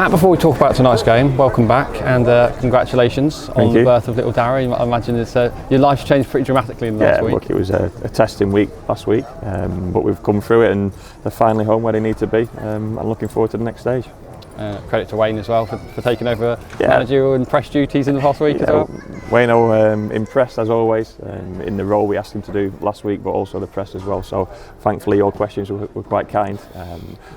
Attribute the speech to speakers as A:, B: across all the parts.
A: Matt, before we talk about tonight's game, welcome back and congratulations on the birth of little Darry. I imagine your life's changed pretty dramatically in the last week.
B: Look, it was a testing week last week, but we've come through it and they're finally home where they need to be. I'm looking forward to the next stage.
A: Credit to Wayne as well for taking over managerial and press duties in the past week as well.
B: Wayne impressed as always in the role we asked him to do last week, but also the press as well. So thankfully your questions were quite kind.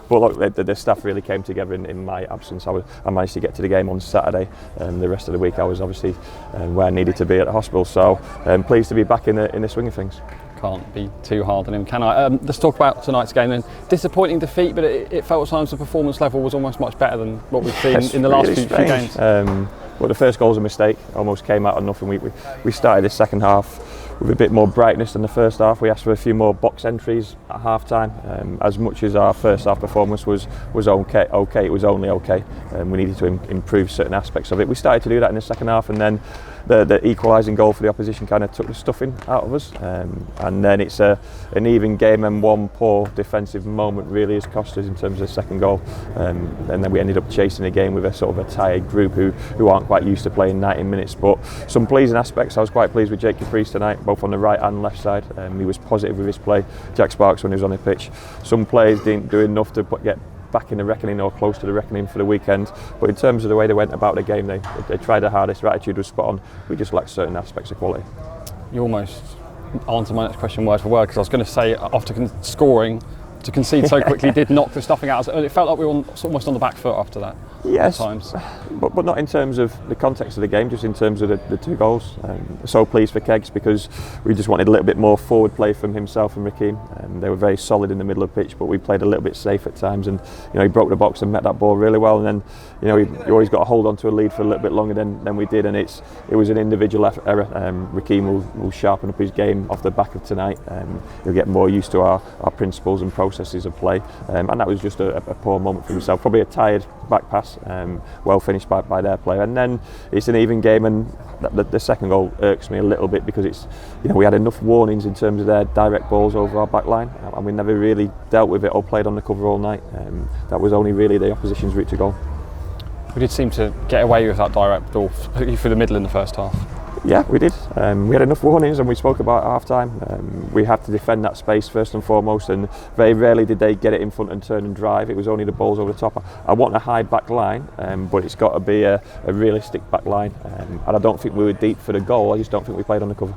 B: But look, the staff really came together in my absence. I managed to get to the game on Saturday. The rest of the week I was obviously where I needed to be at the hospital. So I'm pleased to be back in the swing of things.
A: Can't be too hard on him, can I? Let's talk about tonight's game then. Disappointing defeat, but it felt at times the performance level was almost much better than what we've seen in the last few games.
B: Well, the first goal was a mistake, almost came out of nothing. We started the second half with a bit more brightness than the first half. We asked for a few more box entries at half time. As much as our first half performance was okay, it was only okay. We needed to improve certain aspects of it. We started to do that in the second half, and then the equalising goal for the opposition kind of took the stuffing out of us. And then it's an even game, and one poor defensive moment really has cost us in terms of the second goal. And then we ended up chasing the game with a sort of a tired group who aren't quite used to playing 90 minutes. But some pleasing aspects. I was quite pleased with Jake Caprice tonight, both on the right and left side. He was positive with his play. Jack Sparks when he was on the pitch. Some players didn't do enough to get back in the reckoning or close to the reckoning for the weekend, but in terms of the way they went about the game, they tried their hardest. Their attitude was spot on. We just lacked certain aspects of quality.
A: You almost answered my next question word for word, because I was going to say after scoring, to concede so quickly did knock the stuffing out. It felt like we were almost on the back foot after that.
B: Yes,
A: at times.
B: But not in terms of the context of the game, just in terms of the two goals. So pleased for Keggs, because we just wanted a little bit more forward play from himself and Rakim. They were very solid in the middle of the pitch, but we played a little bit safe at times, and he broke the box and met that ball really well. And then he always got a hold onto a lead for a little bit longer than we did, and it was an individual error. Rakim will sharpen up his game off the back of tonight. He'll get more used to our principles and processes of play, and that was just a poor moment for himself. Probably a tired back pass, well finished by their player, and then it's an even game. And the second goal irks me a little bit, because it's we had enough warnings in terms of their direct balls over our back line, and we never really dealt with it or played on the cover all night. That was only really the opposition's route to goal.
A: We did seem to get away with that direct ball through the middle in the first half.
B: Yeah, we did. We had enough warnings, and we spoke about at half time. We had to defend that space first and foremost, and very rarely did they get it in front and turn and drive. It was only the balls over the top. I want a high back line, but it's got to be a realistic back line. And I don't think we were deep for the goal. I just don't think we played on the cover.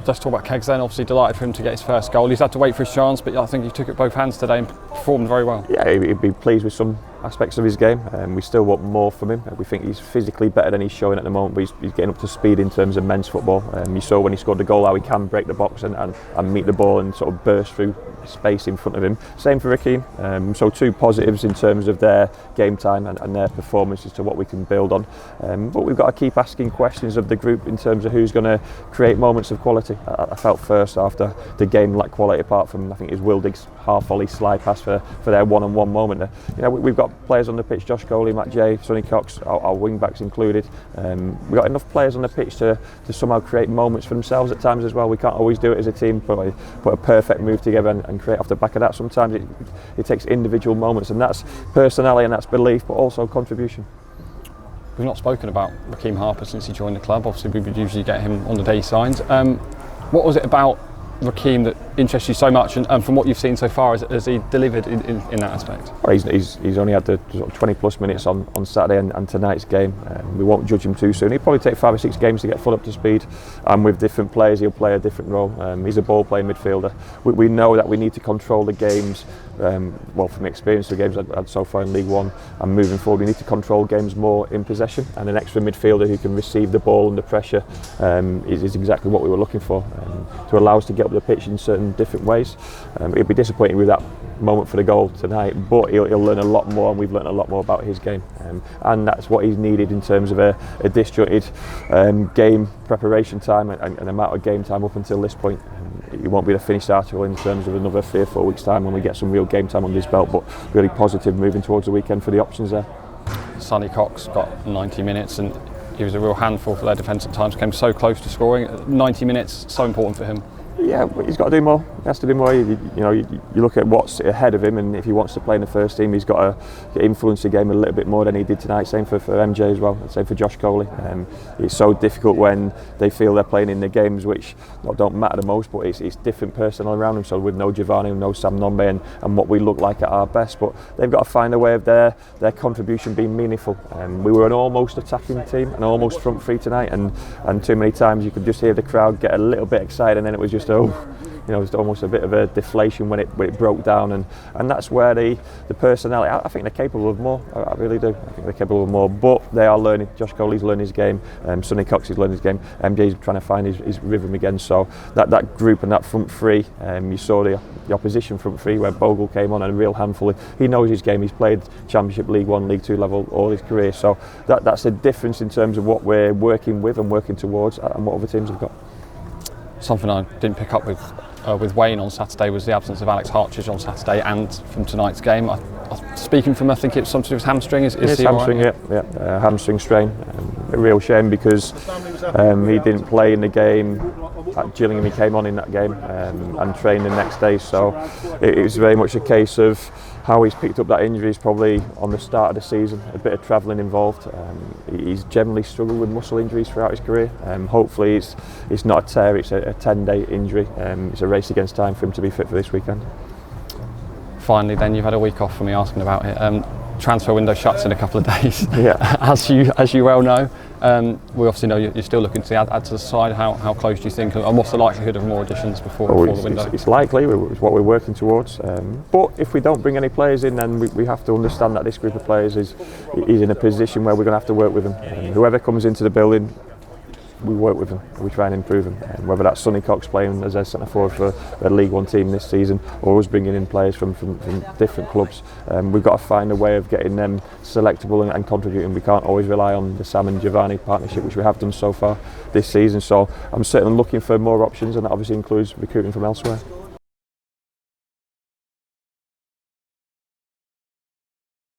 A: Let's talk about Keggs then. Obviously delighted for him to get his first goal. He's had to wait for his chance, but I think he took it both hands today and performed very well. Yeah,
B: he'd be pleased with some aspects of his game. We still want more from him. We think he's physically better than he's showing at the moment, but he's getting up to speed in terms of men's football. You saw when he scored the goal how he can break the box and meet the ball and sort of burst through space in front of him. Same for Rakim. So two positives in terms of their game time and their performance as to what we can build on. But we've got to keep asking questions of the group in terms of who's going to create moments of quality. I felt first after the game lacked quality, apart from I think it's Wildig's half volley slide pass for their one-on-one moment. We've got players on the pitch: Josh Coley, Matt Jay, Sonny Cox, our wing backs included. We've got enough players on the pitch to somehow create moments for themselves at times as well. We can't always do it as a team, put a perfect move together and create off the back of that. Sometimes it takes individual moments, and that's personality and that's belief, but also contribution.
A: We've not spoken about Rakim Harper since he joined the club. Obviously we would usually get him on the day signs. What was it about Rakim that interests you so much, and from what you've seen so far, has he delivered in that aspect?
B: Well, he's only had the sort of 20 plus minutes on Saturday and tonight's game. We won't judge him too soon. He'll probably take 5 or 6 games to get full up to speed, and with different players he'll play a different role. He's a ball playing midfielder. We know that we need to control the games. From experience, the games I've had so far in League One and moving forward, we need to control games more in possession, and an extra midfielder who can receive the ball under pressure is exactly what we were looking for, to allow us to get up the pitch in certain different ways. It'd be disappointing with that moment for the goal tonight, but he'll learn a lot more, and we've learned a lot more about his game, and that's what he's needed in terms of a disjointed game preparation time and amount of game time up until this point. He won't be the finished article in terms of another 3 or 4 weeks time when we get some real game time under his belt, but really positive moving towards the weekend for the options there.
A: Sonny Cox got 90 minutes and he was a real handful for their defence at times, came so close to scoring. 90 minutes, so important for him.
B: Yeah, but he's got to do more. He has to do more. You look at what's ahead of him, and if he wants to play in the first team, he's got to influence the game a little bit more than he did tonight. Same for MJ as well. Same for Josh Coley. It's so difficult when they feel they're playing in the games which don't matter the most, but it's different personnel around them. So with no Giovanni, no Sam Nombe, and what we look like at our best, but they've got to find a way of their contribution being meaningful. We were an almost attacking team, an almost front three tonight, and too many times you could just hear the crowd get a little bit excited, and then it was just it was almost a bit of a deflation when it broke down, and that's where the personality. I think they're capable of more. I really do. I think they're capable of more, but they are learning. Josh Coley's learning his game. Sonny Cox is learning his game. MJ's trying to find his rhythm again. So that group and that front three, you saw the opposition front three where Bogle came on and a real handful. He knows his game. He's played Championship, League One, League Two level all his career. So that's a difference in terms of what we're working with and working towards, and what other teams have got.
A: Something I didn't pick up with Wayne on Saturday was the absence of Alex Hartridge on Saturday and from tonight's game. Speaking from, I think it's something with hamstring. Is he
B: hamstring?
A: Right?
B: Yeah, hamstring strain. A real shame because he didn't play in the game at Gillingham. He came on in that game and trained the next day. So it was very much a case of how he's picked up that injury is probably on the start of the season, a bit of travelling involved. He's generally struggled with muscle injuries throughout his career. Hopefully it's not a tear, it's a 10-day injury. It's a race against time for him to be fit for this weekend.
A: Finally then, you've had a week off from me asking about it. Transfer window shuts in a couple of days.
B: Yeah.
A: as you well know. We obviously know you're still looking to add to the side. How close do you think, and what's the likelihood of more additions before the window?
B: It's likely. It's what we're working towards. But if we don't bring any players in, then we have to understand that this group of players is in a position where we're going to have to work with them. Whoever comes into the building, we work with them, we try and improve them. Whether that's Sonny Cox playing as a centre forward for a League One team this season, or us bringing in players from different clubs, we've got to find a way of getting them selectable and contributing. We can't always rely on the Sam and Giovanni partnership, which we have done so far this season. So I'm certainly looking for more options, and that obviously includes recruiting from elsewhere.